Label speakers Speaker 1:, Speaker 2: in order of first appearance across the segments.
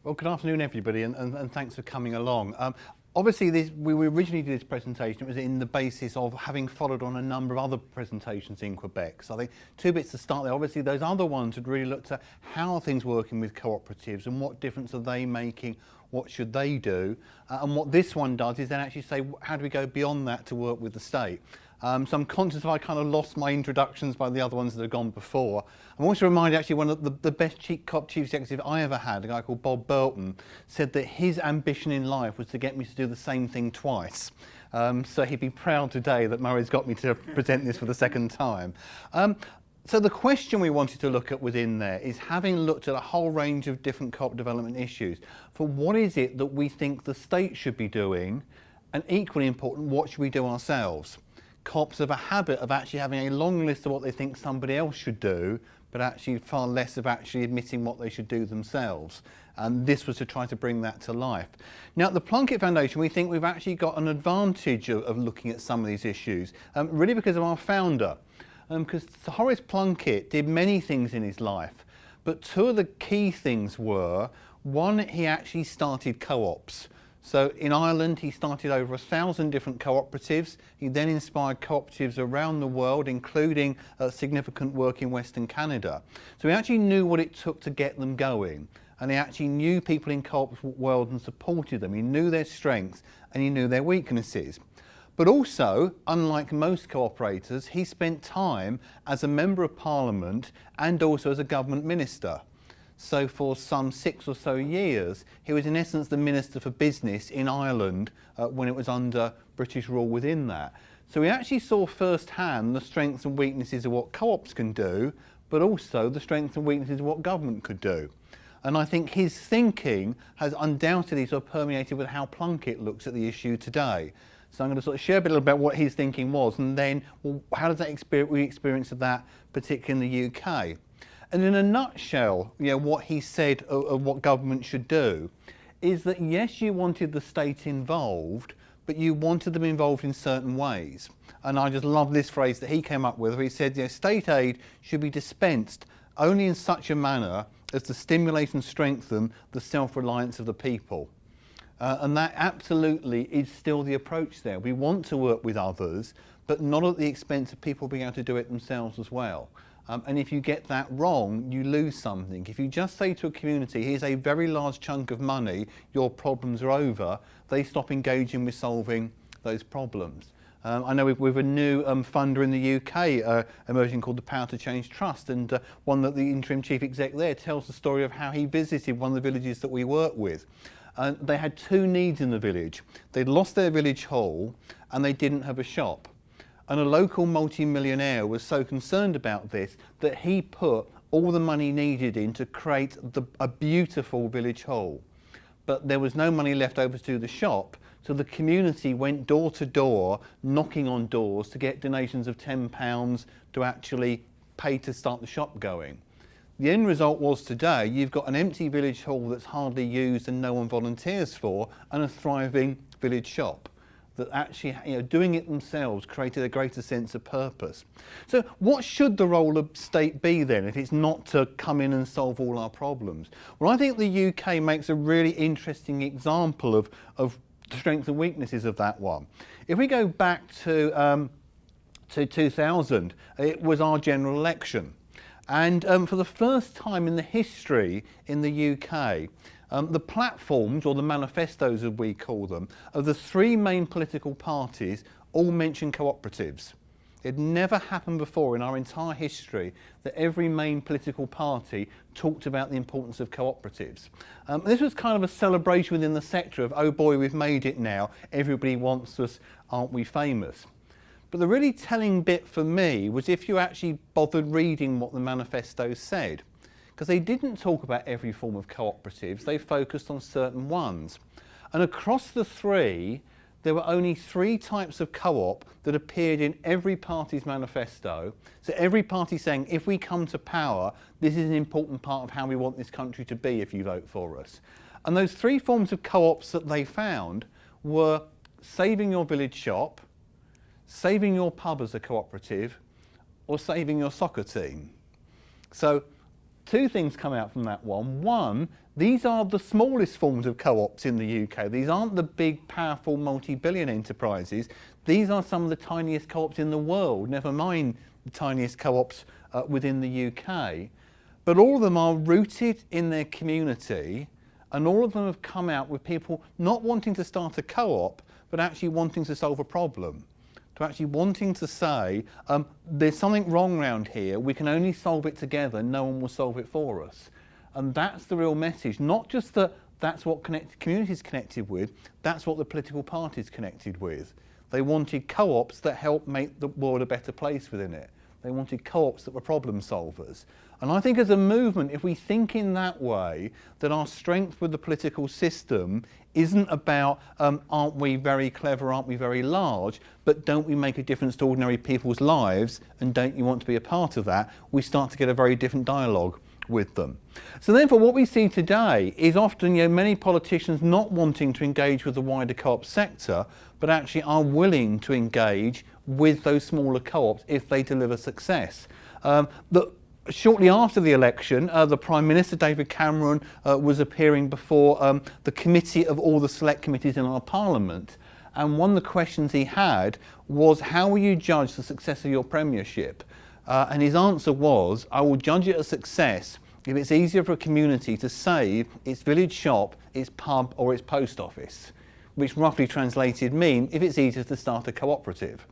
Speaker 1: Well, good afternoon, everybody, and thanks for coming along. Obviously, we originally did this presentation, it was in the basis of having followed on a number of other presentations in Quebec. So I think two bits to start there. Obviously, those other ones had really looked at how are things working with cooperatives and what difference are they making, what should they do, and what this one does is then actually say, how do we go beyond that to work with the state? So I'm conscious I kind of lost my introductions by the other ones that have gone before. I'm also reminded actually one of the best CoOps chief executive I ever had, a guy called Bob Burton, said that his ambition in life was to get me to do the same thing twice. So he'd be proud today that Murray's got me to present this for the second time. So the question we wanted to look at within there is, having looked at a whole range of different co-op development issues, for what is it that we think the state should be doing, and equally important, what should we do ourselves? Co-ops have a habit of actually having a long list of what they think somebody else should do, but actually far less of actually admitting what they should do themselves. And this was to try to bring that to life. Now, at the Plunkett Foundation, we think we've actually got an advantage of looking at some of these issues, really because of our founder. Because Horace Plunkett did many things in his life, but two of the key things were, one, he actually started co-ops. So in Ireland, he started over 1,000 different cooperatives. He then inspired cooperatives around the world, including significant work in Western Canada. So he actually knew what it took to get them going. And he actually knew people in co-op world and supported them. He knew their strengths and he knew their weaknesses. But also, unlike most cooperators, he spent time as a member of Parliament and also as a government minister. So for some 6 or so years, he was in essence the Minister for Business in Ireland when it was under British rule within that. So he actually saw firsthand the strengths and weaknesses of what co-ops can do, but also the strengths and weaknesses of what government could do. And I think his thinking has undoubtedly sort of permeated with how Plunkett looks at the issue today. So I'm going to sort of share a bit about what his thinking was, and then, well, how does that experience of that, particularly in the UK? And in a nutshell, what he said of what government should do is that, yes, you wanted the state involved, but you wanted them involved in certain ways. And I just love this phrase that he came up with, where he said, state aid should be dispensed only in such a manner as to stimulate and strengthen the self-reliance of the people. And that absolutely is still the approach there. We want to work with others, but not at the expense of people being able to do it themselves as well. And if you get that wrong, you lose something. If you just say to a community, here's a very large chunk of money, your problems are over, they stop engaging with solving those problems. I know we've a new funder in the UK emerging called the Power to Change Trust, and one that the interim chief exec there tells the story of how he visited one of the villages that we work with. They had two needs in the village. They'd lost their village hall and they didn't have a shop. And a local multi-millionaire was so concerned about this that he put all the money needed in to create a beautiful village hall. But there was no money left over to do the shop, so the community went door to door, knocking on doors to get donations of £10 to actually pay to start the shop going. The end result was today, you've got an empty village hall that's hardly used and no one volunteers for, and a thriving village shop that actually, doing it themselves created a greater sense of purpose. So what should the role of state be then, if it's not to come in and solve all our problems? Well, I think the UK makes a really interesting example of the strengths and weaknesses of that one. If we go back to 2000, it was our general election. And for the first time in the history in the UK, the platforms, or the manifestos as we call them, of the three main political parties all mention cooperatives. It never happened before in our entire history that every main political party talked about the importance of cooperatives. This was kind of a celebration within the sector of, oh boy, we've made it now, everybody wants us, aren't we famous? But the really telling bit for me was if you actually bothered reading what the manifestos said. Because they didn't talk about every form of cooperatives, they focused on certain ones. And across the three, there were only 3 types of co-op that appeared in every party's manifesto. So every party saying, if we come to power, this is an important part of how we want this country to be if you vote for us. And those 3 forms of co-ops that they found were saving your village shop, saving your pub as a cooperative, or saving your soccer team. So two things come out from that one. One, these are the smallest forms of co-ops in the UK. These aren't the big, powerful, multi-billion enterprises. These are some of the tiniest co-ops in the world, never mind the tiniest co-ops within the UK. But all of them are rooted in their community, and all of them have come out with people not wanting to start a co-op, but actually wanting to solve a problem. To actually wanting to say, there's something wrong around here, we can only solve it together, no one will solve it for us. And that's the real message, not just that that's what communities connected with, that's what the political parties connected with. They wanted co-ops that helped make the world a better place within it. They wanted co-ops that were problem solvers. And I think as a movement, if we think in that way, that our strength with the political system isn't about aren't we very clever, aren't we very large, but don't we make a difference to ordinary people's lives, and don't you want to be a part of that, we start to get a very different dialogue with them. So therefore what we see today is often many politicians not wanting to engage with the wider co-op sector, but actually are willing to engage with those smaller co-ops if they deliver success. Shortly after the election, the Prime Minister, David Cameron, was appearing before the committee of all the select committees in our Parliament. And one of the questions he had was, how will you judge the success of your premiership? And his answer was, I will judge it a success if it's easier for a community to save its village shop, its pub or its post office, which roughly translated mean if it's easier to start a cooperative.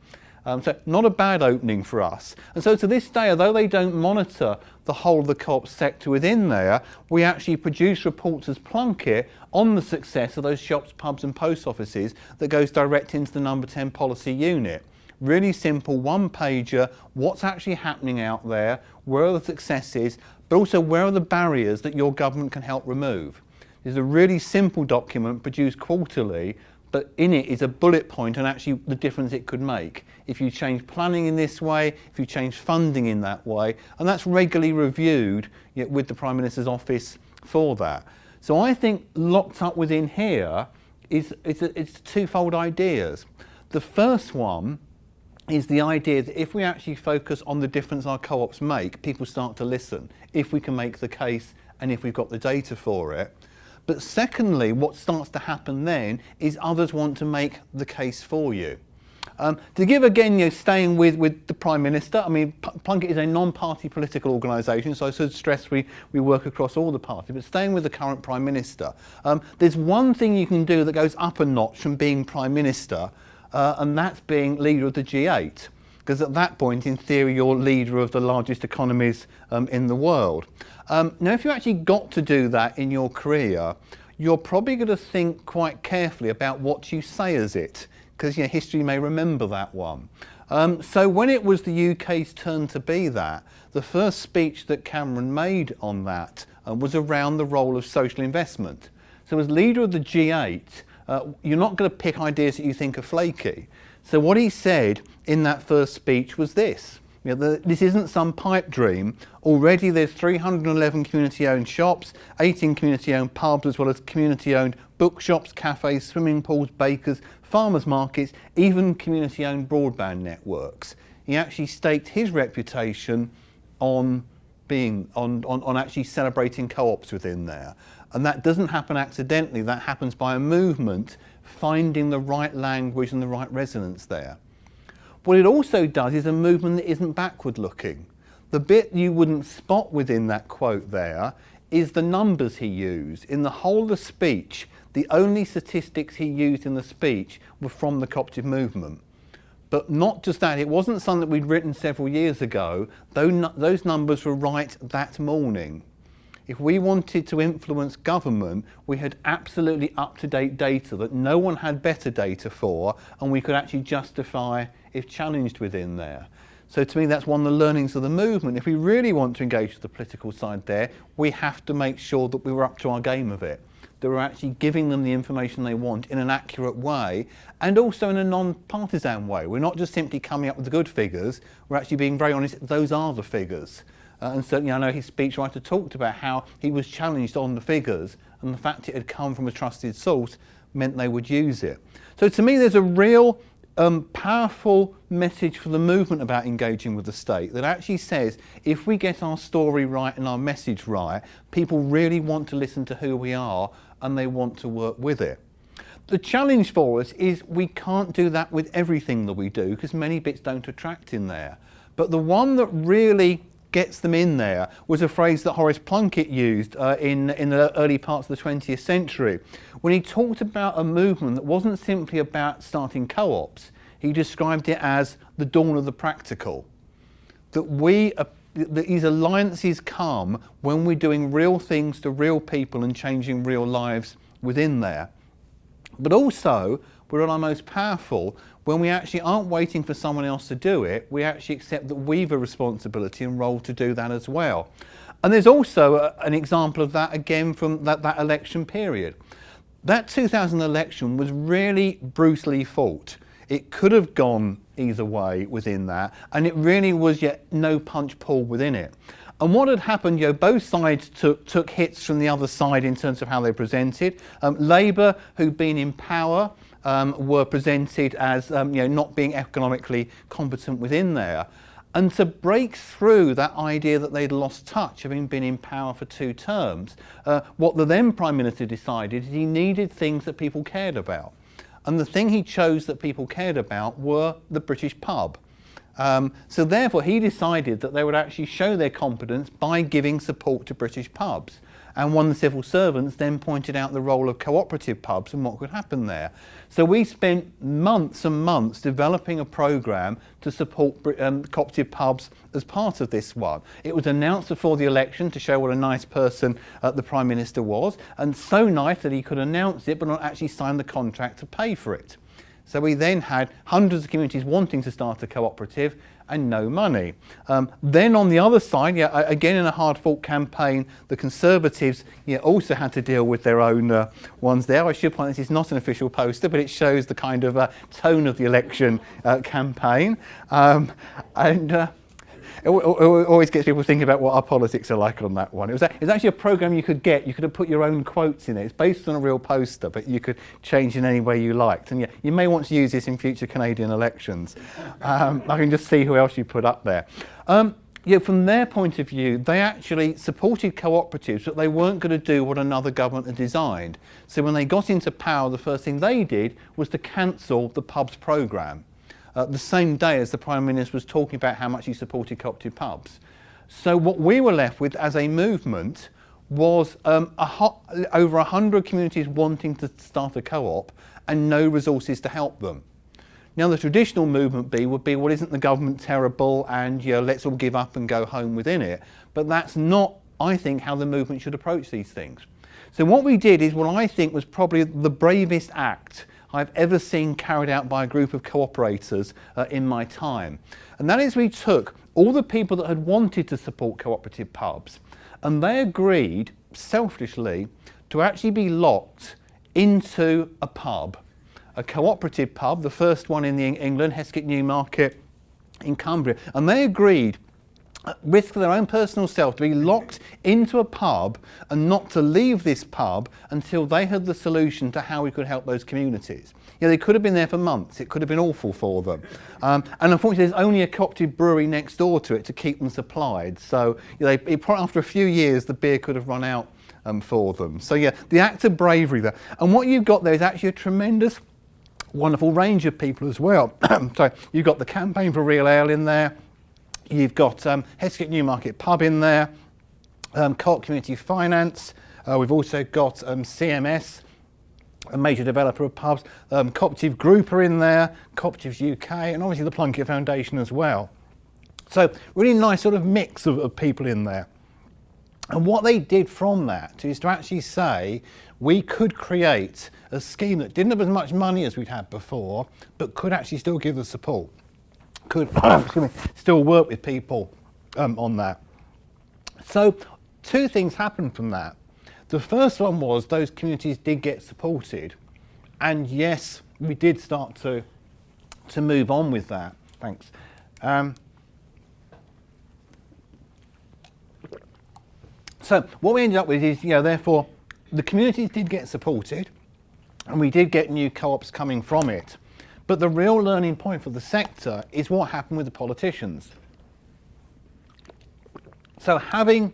Speaker 1: So not a bad opening for us. And so to this day, although they don't monitor the whole of the co-op sector within there, we actually produce reports as Plunkett on the success of those shops, pubs and post offices that goes direct into the number 10 policy unit. Really simple, one-pager, what's actually happening out there, where are the successes, but also where are the barriers that your government can help remove. It's a really simple document produced quarterly, but in it is a bullet point and actually the difference it could make if you change planning in this way, if you change funding in that way, and that's regularly reviewed with the Prime Minister's office for that. So I think locked up within here it's twofold ideas. The first one is the idea that if we actually focus on the difference our co-ops make, people start to listen, if we can make the case and if we've got the data for it. But secondly, what starts to happen then is others want to make the case for you. To give again, staying with the Prime Minister, I mean, Plunkett is a non-party political organisation, so I should stress we work across all the parties, but staying with the current Prime Minister, there's one thing you can do that goes up a notch from being Prime Minister, and that's being leader of the G8. Because at that point, in theory, you're leader of the largest economies in the world. Now, if you actually got to do that in your career, you're probably going to think quite carefully about what you say as it, because history may remember that one. So when it was the UK's turn to be that, the first speech that Cameron made on that was around the role of social investment. So as leader of the G8, you're not going to pick ideas that you think are flaky. So what he said in that first speech was this. This isn't some pipe dream. Already there's 311 community-owned shops, 18 community-owned pubs, as well as community-owned bookshops, cafes, swimming pools, bakers, farmers markets, even community-owned broadband networks. He actually staked his reputation on actually celebrating co-ops within there. And that doesn't happen accidentally, that happens by a movement finding the right language and the right resonance there. What it also does is a movement that isn't backward looking. The bit you wouldn't spot within that quote there is the numbers he used. In the whole of the speech, the only statistics he used in the speech were from the cooperative movement. But not just that, it wasn't something that we'd written several years ago. Those numbers were right that morning. If we wanted to influence government, we had absolutely up-to-date data that no one had better data for, and we could actually justify if challenged within there. So to me, that's one of the learnings of the movement. If we really want to engage with the political side there, we have to make sure that we were up to our game of it, that we're actually giving them the information they want in an accurate way, and also in a non-partisan way. We're not just simply coming up with the good figures, we're actually being very honest, those are the figures. And certainly I know his speechwriter talked about how he was challenged on the figures, and the fact it had come from a trusted source meant they would use it. So to me there's a real powerful message for the movement about engaging with the state that actually says if we get our story right and our message right, people really want to listen to who we are and they want to work with it. The challenge for us is we can't do that with everything that we do because many bits don't attract in there. But the one that really gets them in there was a phrase that Horace Plunkett used in the early parts of the 20th century when he talked about a movement that wasn't simply about starting co-ops. He described it as the dawn of the practical. That these alliances come when we're doing real things to real people and changing real lives within there. But also, we're at our most powerful when we actually aren't waiting for someone else to do it, we actually accept that we've a responsibility and role to do that as well. And there's also an example of that again from that election period. That 2000 election was really brutally fought. It could have gone either way within that, and it really was yet no punch pull within it. And what had happened, both sides took hits from the other side in terms of how they presented. Labour, who'd been in power, were presented as not being economically competent within there. And to break through that idea that they'd lost touch, having been in power for 2 terms, what the then Prime Minister decided is he needed things that people cared about. And the thing he chose that people cared about were the British pub. So therefore he decided that they would actually show their competence by giving support to British pubs. And one of the civil servants then pointed out the role of cooperative pubs and what could happen there. So we spent months and months developing a programme to support cooperative pubs as part of this one. It was announced before the election to show what a nice person the Prime Minister was, and so nice that he could announce it but not actually sign the contract to pay for it. So we then had hundreds of communities wanting to start a cooperative and no money. Then on the other side, again in a hard-fought campaign, the Conservatives also had to deal with their own ones there. I should point out this is not an official poster, but it shows the kind of tone of the election campaign. It always gets people thinking about what our politics are like on that one. It was actually a programme you could get. You could have put your own quotes in it. It's based on a real poster, but you could change in any way you liked. And you may want to use this in future Canadian elections. I can just see who else you put up there. From their point of view, they actually supported cooperatives, but they weren't going to do what another government had designed. So when they got into power, the first thing they did was to cancel the pubs programme. The same day as the Prime Minister was talking about how much he supported cooperative pubs. So what we were left with as a movement was over 100 communities wanting to start a co-op and no resources to help them. Now the traditional movement would be, well, isn't the government terrible and let's all give up and go home within it. But that's not, I think, how the movement should approach these things. So what we did is what I think was probably the bravest act I've ever seen carried out by a group of cooperators in my time. And that is we took all the people that had wanted to support cooperative pubs and they agreed, selfishly, to actually be locked into a pub, a cooperative pub, the first one in England, Heskett Newmarket in Cumbria. And they agreed, at risk of their own personal self, to be locked into a pub and not to leave this pub until they had the solution to how we could help those communities. They could have been there for months. It could have been awful for them. And unfortunately, there's only a cooperative brewery next door to it to keep them supplied. So after a few years, the beer could have run out for them. So the act of bravery there. And what you've got there is actually a tremendous, wonderful range of people as well. So you've got the Campaign for Real Ale in there. You've got Heskett Newmarket Pub in there, Co-op Community Finance. We've also got CMS, a major developer of pubs. Cooperative Group are in there, Cooperatives UK, and obviously the Plunkett Foundation as well. So really nice sort of mix of people in there. And what they did from that is to actually say we could create a scheme that didn't have as much money as we'd had before, but could actually still give the support. Could still work with people on that. So 2 things happened from that. The first one was those communities did get supported, and yes, we did start to move on with that. Thanks. So what we ended up with is, therefore, the communities did get supported, and we did get new co-ops coming from it. But the real learning point for the sector is what happened with the politicians. So having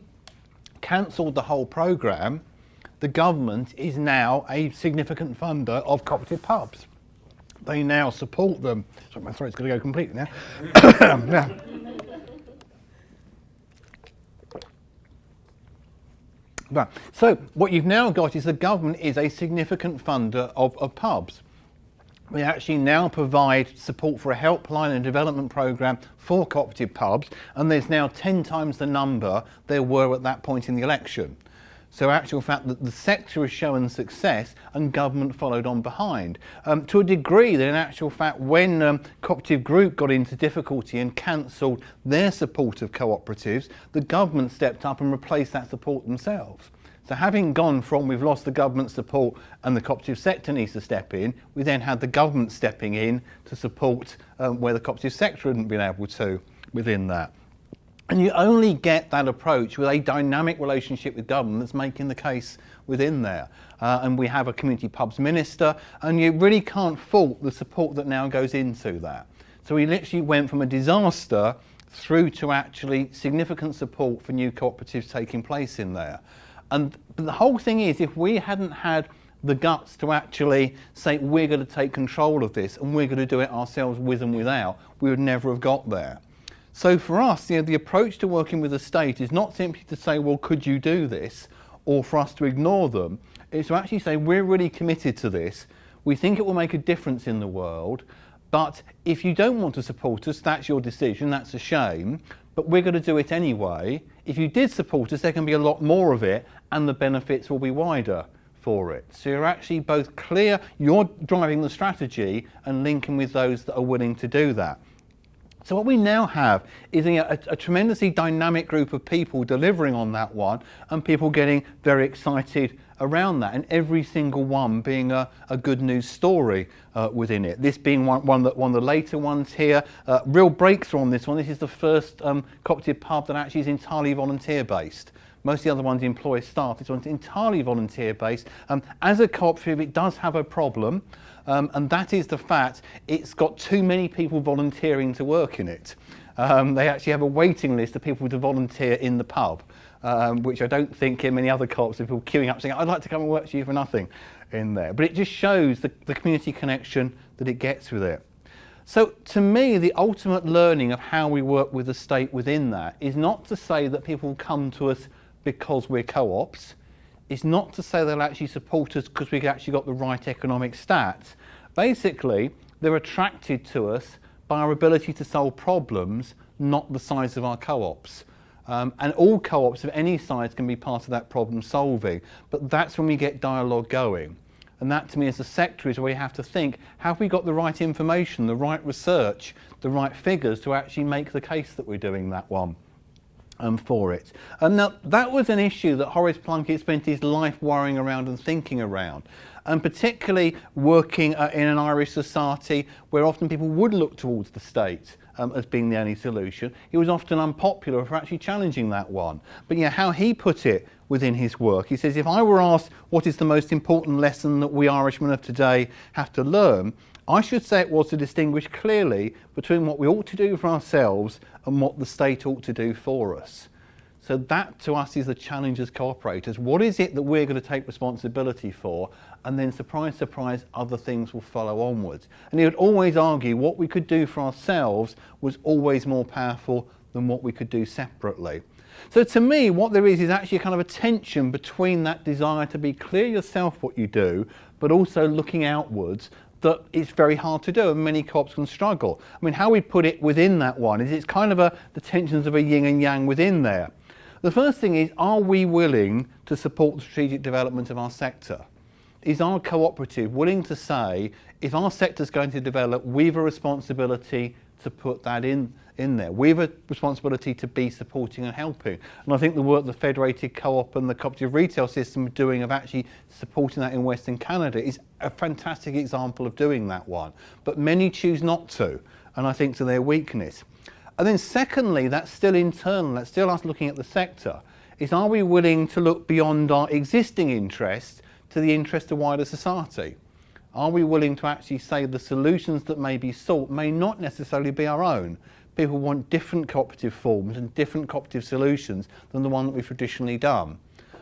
Speaker 1: cancelled the whole programme, the government is now a significant funder of cooperative pubs. They now support them. Sorry, my throat's going to go completely now. Yeah. Right. So what you've now got is the government is a significant funder of pubs. They actually now provide support for a helpline and development programme for cooperative pubs, and there's now 10 times the number there were at that point in the election. So actual fact that the sector has shown success and government followed on behind. To a degree that in actual fact when Cooperative Group got into difficulty and cancelled their support of cooperatives, the government stepped up and replaced that support themselves. So having gone from we've lost the government support and the cooperative sector needs to step in, we then had the government stepping in to support where the cooperative sector hadn't been able to within that. And you only get that approach with a dynamic relationship with government that's making the case within there. And we have a community pubs minister, and you really can't fault the support that now goes into that. So we literally went from a disaster through to actually significant support for new cooperatives taking place in there. And the whole thing is, if we hadn't had the guts to actually say we're going to take control of this and we're going to do it ourselves with and without, we would never have got there. So for us, the approach to working with the state is not simply to say, well, could you do this? Or for us to ignore them. It's to actually say, we're really committed to this. We think it will make a difference in the world. But if you don't want to support us, that's your decision. That's a shame. But we're going to do it anyway. If you did support us, there can be a lot more of it and the benefits will be wider for it. So you're actually both clear, you're driving the strategy and linking with those that are willing to do that. So what we now have is a tremendously dynamic group of people delivering on that one and people getting very excited around that, and every single one being a good news story within it. This being one of the later ones here. Real breakthrough on this one. This is the first cooperative pub that actually is entirely volunteer based. Most of the other ones employ staff. This one's entirely volunteer based. As a cooperative, it does have a problem. And that is the fact it's got too many people volunteering to work in it. They actually have a waiting list of people to volunteer in the pub, which I don't think in many other co-ops of people queuing up saying, I'd like to come and work for you for nothing in there. But it just shows the community connection that it gets with it. So to me, the ultimate learning of how we work with the state within that is not to say that people come to us because we're co-ops. It's not to say they'll actually support us because we've actually got the right economic stats. Basically, they're attracted to us by our ability to solve problems, not the size of our co-ops. And all co-ops of any size can be part of that problem solving, but that's when we get dialogue going. And that to me as a sector is where we have to think, have we got the right information, the right research, the right figures to actually make the case that we're doing that one? For it. And now that was an issue that Horace Plunkett spent his life worrying around and thinking around, and particularly working in an Irish society where often people would look towards the state as being the only solution. He was often unpopular for actually challenging that one. But how he put it within his work, he says, if I were asked what is the most important lesson that we Irishmen of today have to learn, I should say it was to distinguish clearly between what we ought to do for ourselves and what the state ought to do for us. So that to us is the challenge as cooperators. What is it that we're going to take responsibility for? And then surprise, surprise, other things will follow onwards. And he would always argue what we could do for ourselves was always more powerful than what we could do separately. So to me, what there is actually a kind of a tension between that desire to be clear yourself what you do, but also looking outwards, that it's very hard to do and many co-ops can struggle. I mean, how we put it within that one is it's kind of the tensions of a yin and yang within there. The first thing is, are we willing to support the strategic development of our sector? Is our cooperative willing to say, if our sector's going to develop, we've a responsibility to put that in there. We've a responsibility to be supporting and helping. And I think the work the Federated Co-op and the cooperative retail system are doing of actually supporting that in Western Canada is a fantastic example of doing that one. But many choose not to, and I think to their weakness. And then secondly, that's still internal, that's still us looking at the sector, is are we willing to look beyond our existing interests to the interest of wider society? Are we willing to actually say the solutions that may be sought may not necessarily be our own? People want different cooperative forms and different cooperative solutions than the one that we've traditionally done.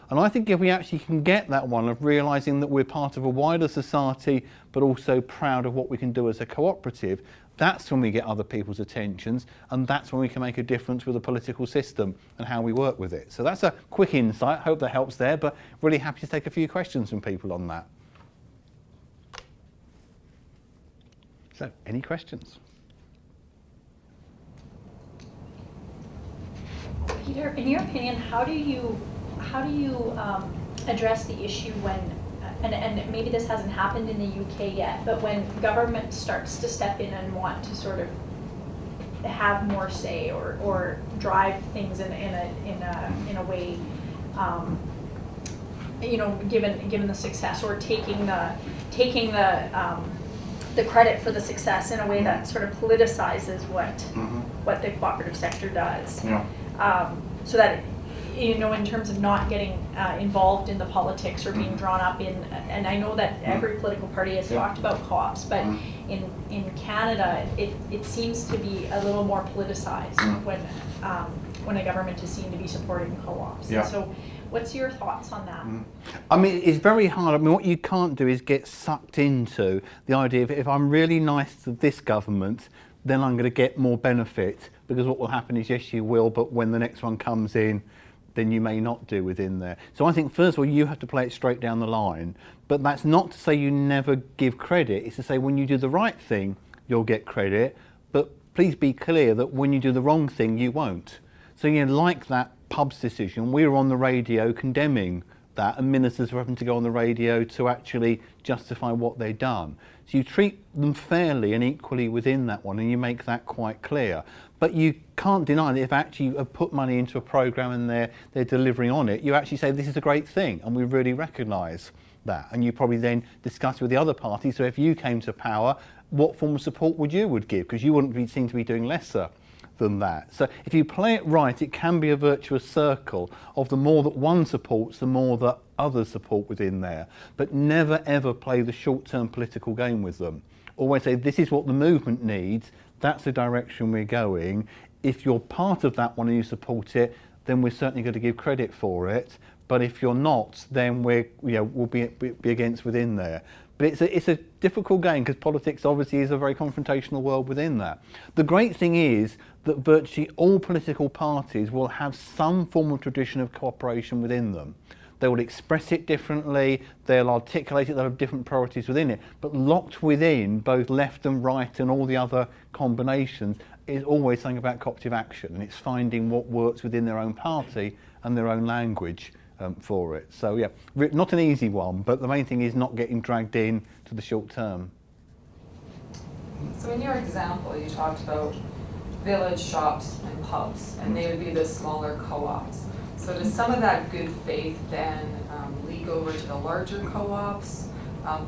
Speaker 1: And I think if we actually can get that one of realising that we're part of a wider society, but also proud of what we can do as a cooperative, that's when we get other people's attentions, and that's when we can make a difference with the political system and how we work with it. So that's a quick insight. Hope that helps there, but really happy to take a few questions from people on that. So, any questions?
Speaker 2: Peter, in your opinion, how do you address the issue when, and maybe this hasn't happened in the UK yet, but when government starts to step in and want to sort of have more say or drive things in a way, you know, given the success, or taking the credit for the success in a way that sort of politicizes what the cooperative sector does.
Speaker 3: Yeah.
Speaker 2: So that, you know, in terms of not getting involved in the politics or being drawn up in, and I know that every political party has talked about co-ops, but in Canada it seems to be a little more politicized when a government is seen to be supporting co-ops.
Speaker 3: Yeah.
Speaker 2: So what's your thoughts on that?
Speaker 1: I mean, it's very hard. I mean, what you can't do is get sucked into the idea of if I'm really nice to this government, then I'm going to get more benefit, because what will happen is, yes, you will, but when the next one comes in, then you may not do within there. So I think, first of all, you have to play it straight down the line, but that's not to say you never give credit. It's to say when you do the right thing, you'll get credit, but please be clear that when you do the wrong thing, you won't. So, you know, like that pub's decision, we were on the radio condemning that, and ministers were having to go on the radio to actually justify what they'd done. So you treat them fairly and equally within that one, and you make that quite clear. But you can't deny that if actually you have put money into a programme and they're delivering on it, you actually say this is a great thing, and we really recognise that. And you probably then discuss with the other party, so if you came to power, what form of support would give? Because you wouldn't seem to be doing lesser than that. So if you play it right, it can be a virtuous circle of the more that one supports, the more that others support within there. But never ever play the short-term political game with them. Always say, this is what the movement needs, that's the direction we're going. If you're part of that one and you support it, then we're certainly going to give credit for it. But if you're not, then we'll be against within there. But it's a difficult game, because politics obviously is a very confrontational world within that. The great thing is that virtually all political parties will have some form of tradition of cooperation within them. They will express it differently, they'll articulate it, they'll have different priorities within it, but locked within both left and right and all the other combinations is always something about cooperative action, and it's finding what works within their own party and their own language for it. So yeah, not an easy one, but the main thing is not getting dragged in to the short term.
Speaker 4: So in your example, you talked about village shops and pubs, and they would be the smaller co-ops. So does some of that good faith then leak over to the larger co-ops,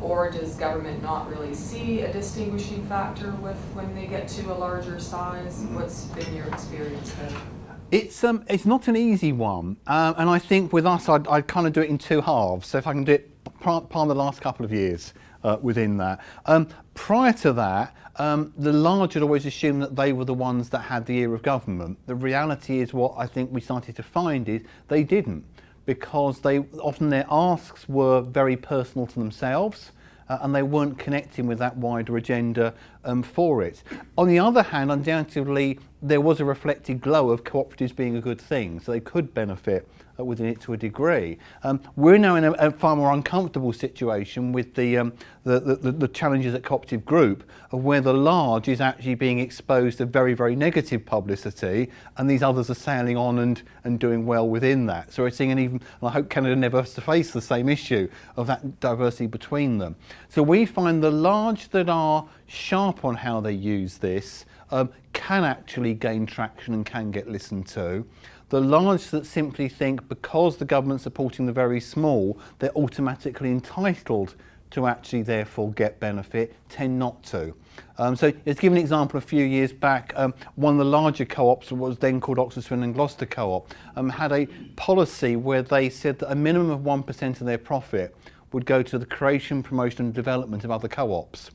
Speaker 4: or does government not really see a distinguishing factor when they get to a larger size? What's been your experience there?
Speaker 1: It's not an easy one, and I think with us I'd kind of do it in two halves. So if I can do it part of the last couple of years within that. Prior to that, the large had always assumed that they were the ones that had the ear of government. The reality is, what I think we started to find is they didn't, because often their asks were very personal to themselves, and they weren't connecting with that wider agenda for it. On the other hand, undoubtedly, there was a reflected glow of cooperatives being a good thing, so they could benefit within it to a degree. We're now in a far more uncomfortable situation with the challenges at Cooperative Group, of where the large is actually being exposed to very, very negative publicity, and these others are sailing on and doing well within that. So we're seeing and I hope Canada never has to face the same issue of that diversity between them. So we find the large that are sharp on how they use this can actually gain traction and can get listened to. The large that simply think because the government's supporting the very small, they're automatically entitled to actually therefore get benefit, tend not to. So to give an example, a few years back, one of the larger co-ops, was then called Oxford Swindon Gloucester Co-op, had a policy where they said that a minimum of 1% of their profit would go to the creation, promotion and development of other co-ops.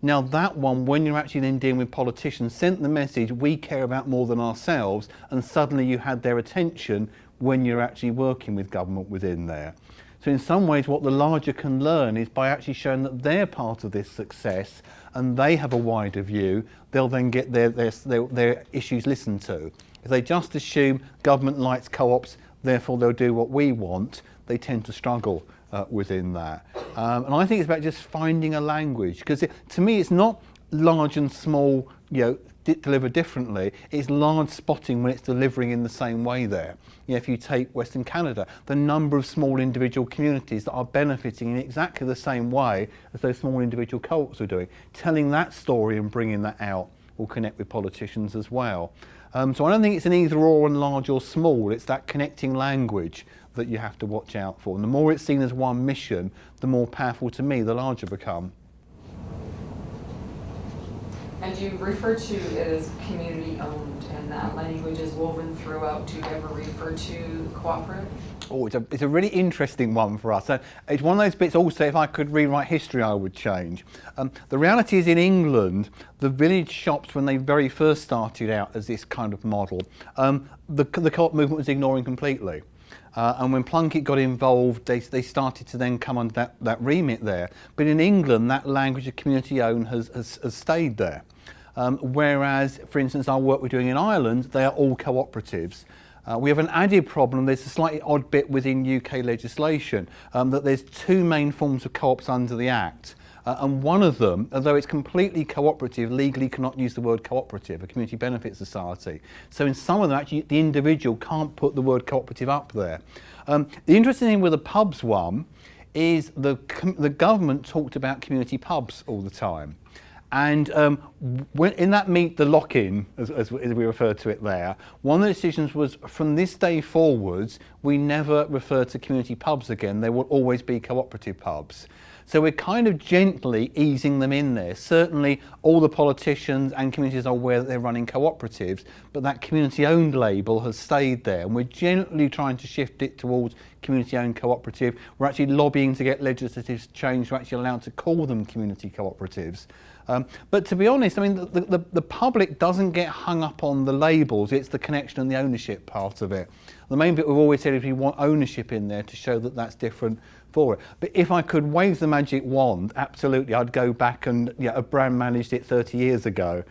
Speaker 1: Now that one, when you're actually then dealing with politicians, sent the message, we care about more than ourselves, and suddenly you had their attention when you're actually working with government within there. So in some ways what the larger can learn is by actually showing that they're part of this success and they have a wider view, they'll then get their issues listened to. If they just assume government likes co-ops, therefore they'll do what we want, they tend to struggle within that. And I think it's about just finding a language, because to me it's not large and small, deliver differently, it's large spotting when it's delivering in the same way there. If you take Western Canada, the number of small individual communities that are benefiting in exactly the same way as those small individual co-ops are doing, telling that story and bringing that out will connect with politicians as well. So I don't think it's an either or on large or small, it's that connecting language that you have to watch out for. And the more it's seen as one mission, the more powerful to me the larger become.
Speaker 4: And you refer to it as community-owned, and that language is woven throughout. Do you ever refer to cooperative?
Speaker 1: Oh, it's a really interesting one for us. So it's one of those bits also, if I could rewrite history, I would change. The reality is in England, the village shops, when they very first started out as this kind of model, the co-op movement was ignoring completely. And when Plunkett got involved, they started to then come under that remit there. But in England, that language of community owned has stayed there. Whereas, for instance, our work we're doing in Ireland, they are all cooperatives. We have an added problem, there's a slightly odd bit within UK legislation, that there's two main forms of co-ops under the Act. And one of them, although it's completely cooperative, legally cannot use the word cooperative, a community benefit society. So in some of them, actually, the individual can't put the word cooperative up there. The interesting thing with the pubs one is the government talked about community pubs all the time. And when, in that meet the lock-in, as we refer to it there, one of the decisions was from this day forwards, we never refer to community pubs again. There will always be cooperative pubs. So we're kind of gently easing them in there. Certainly all the politicians and communities are aware that they're running cooperatives, but that community-owned label has stayed there. And we're gently trying to shift it towards community-owned cooperative. We're actually lobbying to get legislative change to actually allow to call them community cooperatives. But to be honest, I mean, the public doesn't get hung up on the labels, it's the connection and the ownership part of it. The main bit we've always said is we want ownership in there to show that that's different for it. But if I could wave the magic wand, absolutely, I'd go back and a brand managed it 30 years ago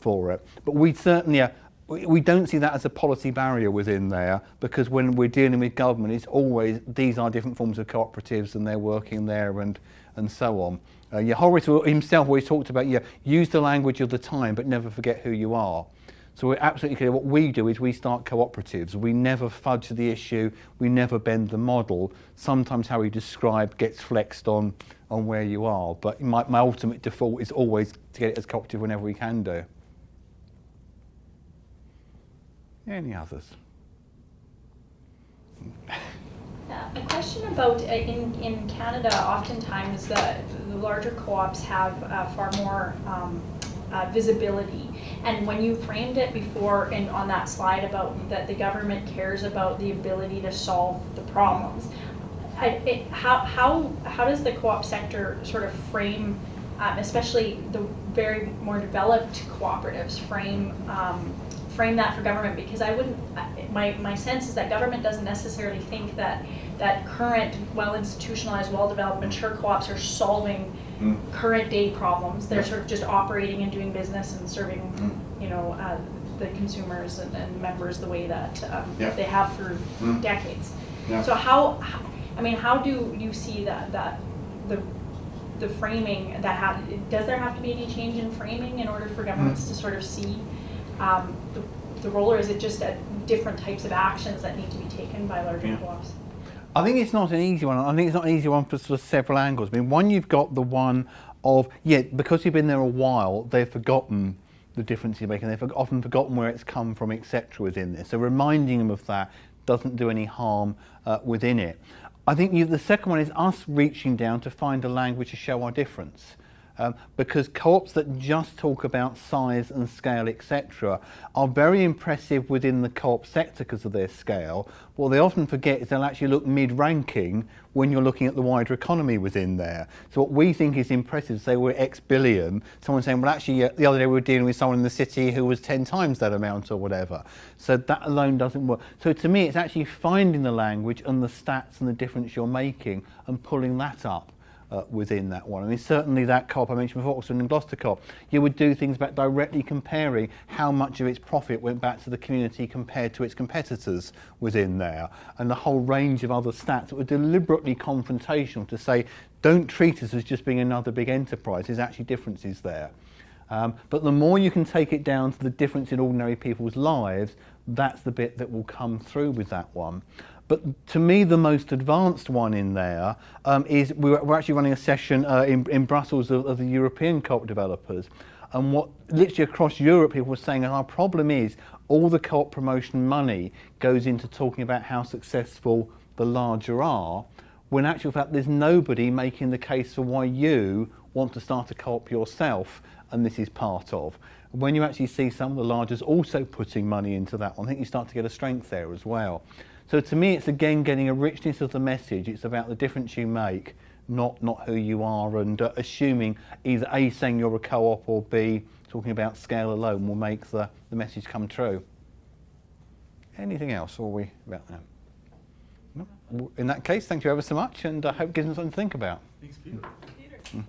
Speaker 1: for it. But we certainly, we don't see that as a policy barrier within there, because when we're dealing with government, it's always, these are different forms of cooperatives and they're working there and so on. Horace himself always talked about, use the language of the time, but never forget who you are. So we're absolutely clear. What we do is we start cooperatives. We never fudge the issue. We never bend the model. Sometimes how we describe gets flexed on where you are. But my ultimate default is always to get it as cooperative whenever we can do. Any others?
Speaker 2: A question about, in Canada, oftentimes the larger co-ops have far more visibility. And when you framed it before and on that slide about that the government cares about the ability to solve the problems, how does the co-op sector sort of frame, especially the very more developed cooperatives, frame that for government? Because I wouldn't, my sense is that government doesn't necessarily think that current, well-institutionalized, well-developed, mature co-ops are solving current day problems. They're sort of just operating and doing business and serving, the consumers and members the way that they have for decades. So how do you see that the framing does there have to be any change in framing in order for governments to sort of see the role, or is it just different types of actions that need to be taken by larger co-ops?
Speaker 1: I think it's not an easy one. I think it's not an easy one for sort of several angles. I mean, one, you've got the one of, because you've been there a while, they've forgotten the difference you're making. They've often forgotten where it's come from, etc. within this. So reminding them of that doesn't do any harm within it. I think the second one is us reaching down to find a language to show our difference. because co-ops that just talk about size and scale, etc., are very impressive within the co-op sector because of their scale. What they often forget is they'll actually look mid-ranking when you're looking at the wider economy within there. So what we think is impressive, say we're X billion, someone saying, well actually the other day we were dealing with someone in the city who was 10 times that amount or whatever. So that alone doesn't work. So to me it's actually finding the language and the stats and the difference you're making and pulling that up within that one. I mean, certainly that co-op I mentioned before, Oxford and Gloucester co-op, you would do things about directly comparing how much of its profit went back to the community compared to its competitors within there, and the whole range of other stats that were deliberately confrontational to say, don't treat us as just being another big enterprise, there's actually differences there. But the more you can take it down to the difference in ordinary people's lives, that's the bit that will come through with that one. But to me, the most advanced one in there is we're actually running a session in Brussels of the European co-op developers. And what literally across Europe people were saying, our problem is all the co-op promotion money goes into talking about how successful the larger are, when in actual fact there's nobody making the case for why you want to start a co-op yourself, and this is part of. When you actually see some of the largers also putting money into that one, I think you start to get a strength there as well. So to me, it's again getting a richness of the message. It's about the difference you make, not who you are, and assuming either A, saying you're a co-op, or B, talking about scale alone will make the message come true. Anything else, or are we about that? No? In that case, thank you ever so much, and I hope it gives us something to think about.
Speaker 3: Thanks, Peter.
Speaker 2: Peter.